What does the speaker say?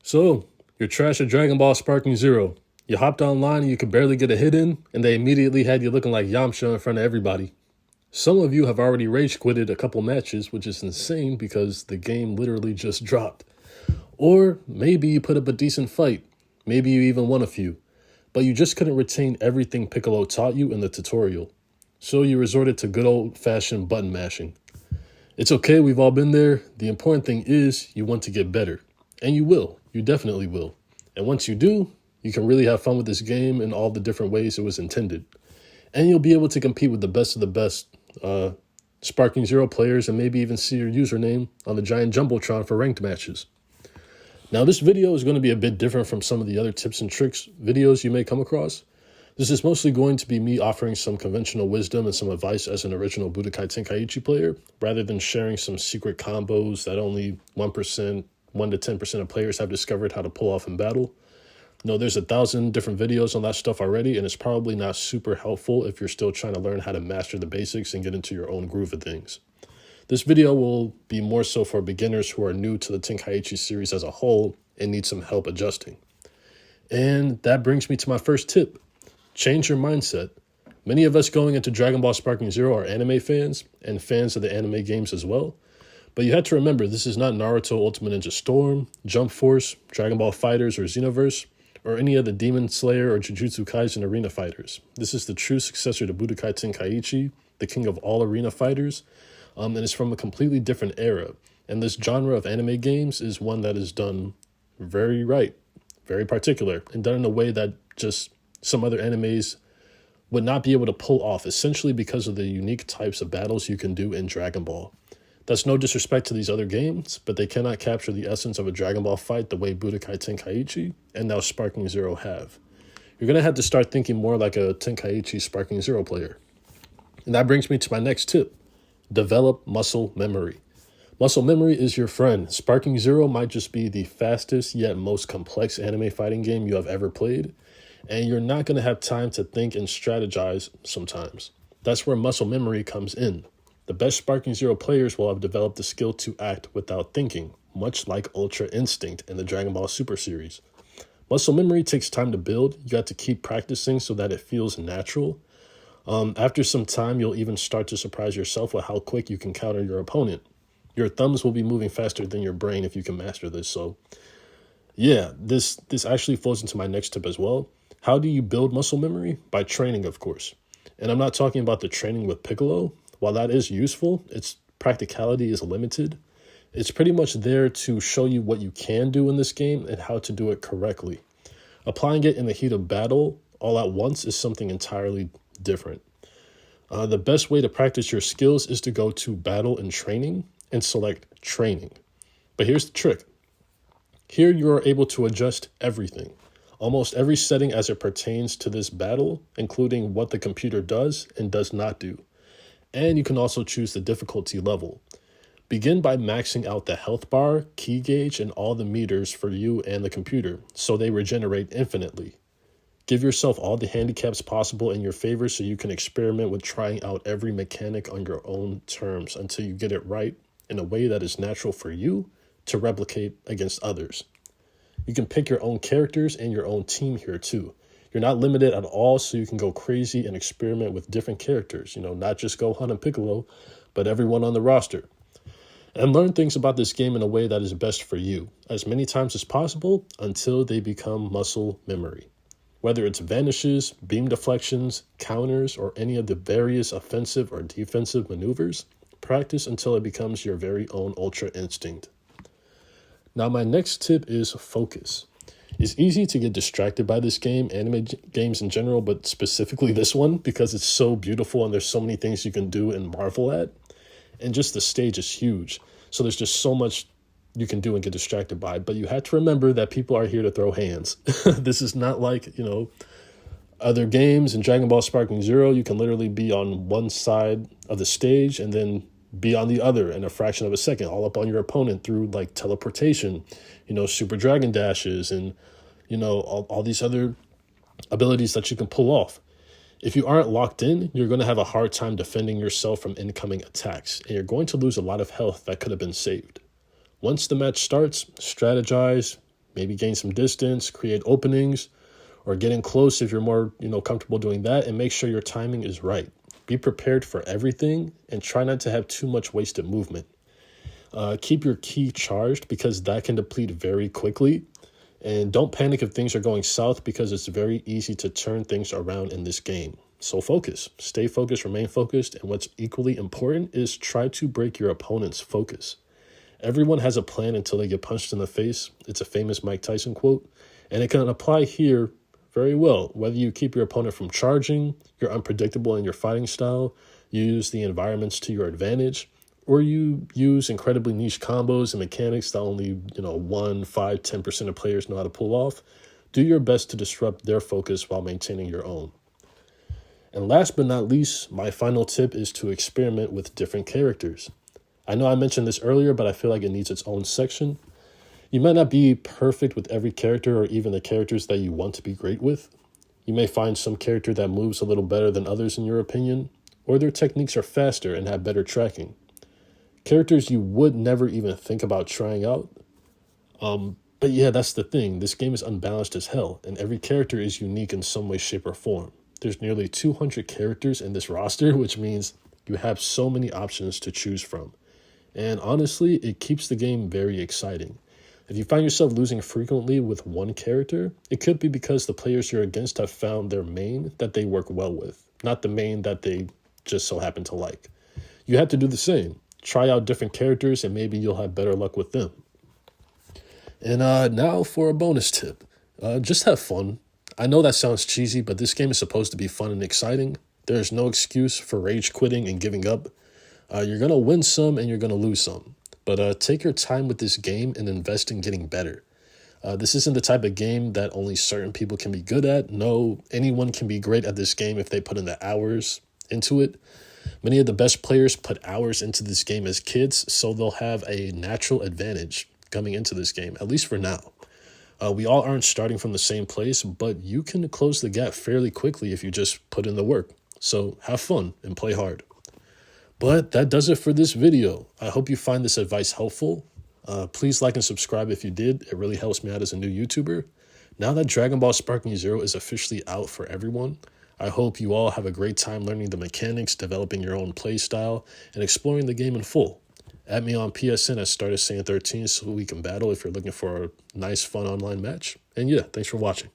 So, you're trash at Dragon Ball Sparking Zero. You hopped online and you could barely get a hit in, and they immediately had you looking like Yamcha in front of everybody. Some of you have already rage quitted a couple matches, which is insane because the game literally just dropped. Or maybe you put up a decent fight. Maybe you even won a few. But you just couldn't retain everything Piccolo taught you in the tutorial. So you resorted to good old-fashioned button mashing. It's okay, we've all been there. The important thing is you want to get better. And you will. You definitely will. And once you do, you can really have fun with this game in all the different ways it was intended. And you'll be able to compete with the best of the best Sparking Zero players and maybe even see your username on the giant Jumbotron for ranked matches. Now, this video is going to be a bit different from some of the other tips and tricks videos you may come across. This is mostly going to be me offering some conventional wisdom and some advice as an original Budokai Tenkaichi player, rather than sharing some secret combos that only 1% to 10% of players have discovered how to pull off in battle. No, there's 1,000 different videos on that stuff already, and it's probably not super helpful if you're still trying to learn how to master the basics and get into your own groove of things. This video will be more so for beginners who are new to the Tenkaichi series as a whole and need some help adjusting. And that brings me to my first tip. Change your mindset. Many of us going into Dragon Ball Sparking Zero are anime fans and fans of the anime games as well. But you have to remember, this is not Naruto Ultimate Ninja Storm, Jump Force, Dragon Ball FighterZ, or Xenoverse, or any of the Demon Slayer or Jujutsu Kaisen arena fighters. This is the true successor to Budokai Tenkaichi, the king of all arena fighters, and it's from a completely different era. And this genre of anime games is one that is done very right, very particular, and done in a way that just some other animes would not be able to pull off, essentially because of the unique types of battles you can do in Dragon Ball. That's no disrespect to these other games, but they cannot capture the essence of a Dragon Ball fight the way Budokai Tenkaichi and now Sparking Zero have. You're going to have to start thinking more like a Tenkaichi Sparking Zero player. And that brings me to my next tip. Develop muscle memory. Muscle memory is your friend. Sparking Zero might just be the fastest yet most complex anime fighting game you have ever played, and you're not going to have time to think and strategize sometimes. That's where muscle memory comes in. The best Sparking Zero players will have developed the skill to act without thinking, much like Ultra Instinct in the Dragon Ball Super series. Muscle memory takes time to build. You got to keep practicing so that it feels natural. After some time, you'll even start to surprise yourself with how quick you can counter your opponent. Your thumbs will be moving faster than your brain if you can master this. So yeah, this actually flows into my next tip as well. How do you build muscle memory? By training, of course. And I'm not talking about the training with Piccolo. While that is useful, its practicality is limited. It's pretty much there to show you what you can do in this game and how to do it correctly. Applying it in the heat of battle all at once is something entirely different. The best way to practice your skills is to go to battle and training and select training. But here's the trick. Here you are able to adjust everything. Almost every setting as it pertains to this battle, including what the computer does and does not do. And you can also choose the difficulty level. Begin by maxing out the health bar, key gauge, and all the meters for you and the computer, so they regenerate infinitely. Give yourself all the handicaps possible in your favor so you can experiment with trying out every mechanic on your own terms until you get it right in a way that is natural for you to replicate against others. You can pick your own characters and your own team here too. You're not limited at all, so you can go crazy and experiment with different characters. Not just Gohan and Piccolo, but everyone on the roster. And learn things about this game in a way that is best for you, as many times as possible until they become muscle memory. Whether it's vanishes, beam deflections, counters, or any of the various offensive or defensive maneuvers, practice until it becomes your very own Ultra Instinct. Now, my next tip is focus. It's easy to get distracted by this game, anime games in general, but specifically this one because it's so beautiful and there's so many things you can do and marvel at. And just the stage is huge. So there's just so much you can do and get distracted by. But you have to remember that people are here to throw hands. This is not like, other games in Dragon Ball Sparking Zero. You can literally be on one side of the stage and then be on the other in a fraction of a second, all up on your opponent through like teleportation, super dragon dashes and, all these other abilities that you can pull off. If you aren't locked in, you're going to have a hard time defending yourself from incoming attacks, and you're going to lose a lot of health that could have been saved. Once the match starts, strategize, maybe gain some distance, create openings, or get in close if you're more, comfortable doing that, and make sure your timing is right. Be prepared for everything and try not to have too much wasted movement. Keep your ki charged because that can deplete very quickly. And don't panic if things are going south because it's very easy to turn things around in this game. So focus, stay focused, remain focused. And what's equally important is try to break your opponent's focus. Everyone has a plan until they get punched in the face. It's a famous Mike Tyson quote, and it can apply here very well. Whether you keep your opponent from charging, you're unpredictable in your fighting style, use the environments to your advantage, or you use incredibly niche combos and mechanics that only, 1, 5, 10% of players know how to pull off, do your best to disrupt their focus while maintaining your own. And last but not least, my final tip is to experiment with different characters. I know I mentioned this earlier, but I feel like it needs its own section. You might not be perfect with every character or even the characters that you want to be great with. You may find some character that moves a little better than others in your opinion, or their techniques are faster and have better tracking. Characters you would never even think about trying out. But yeah, that's the thing. This game is unbalanced as hell, and every character is unique in some way, shape, or form. There's nearly 200 characters in this roster, which means you have so many options to choose from. And honestly, it keeps the game very exciting. If you find yourself losing frequently with one character, it could be because the players you're against have found their main that they work well with, not the main that they just so happen to like. You have to do the same. Try out different characters and maybe you'll have better luck with them. And now for a bonus tip. Just have fun. I know that sounds cheesy, but this game is supposed to be fun and exciting. There's no excuse for rage quitting and giving up. You're going to win some and you're going to lose some. But take your time with this game and invest in getting better. This isn't the type of game that only certain people can be good at. No, anyone can be great at this game if they put in the hours into it. Many of the best players put hours into this game as kids, so they'll have a natural advantage coming into this game, at least for now. We all aren't starting from the same place, but you can close the gap fairly quickly if you just put in the work. So have fun and play hard. But that does it for this video. I hope you find this advice helpful. Please like and subscribe if you did. It really helps me out as a new YouTuber. Now that Dragon Ball Sparking Zero is officially out for everyone, I hope you all have a great time learning the mechanics, developing your own play style, and exploring the game in full. Add me on PSN at Stardust Saiyan 13 so we can battle if you're looking for a nice, fun online match. And yeah, thanks for watching.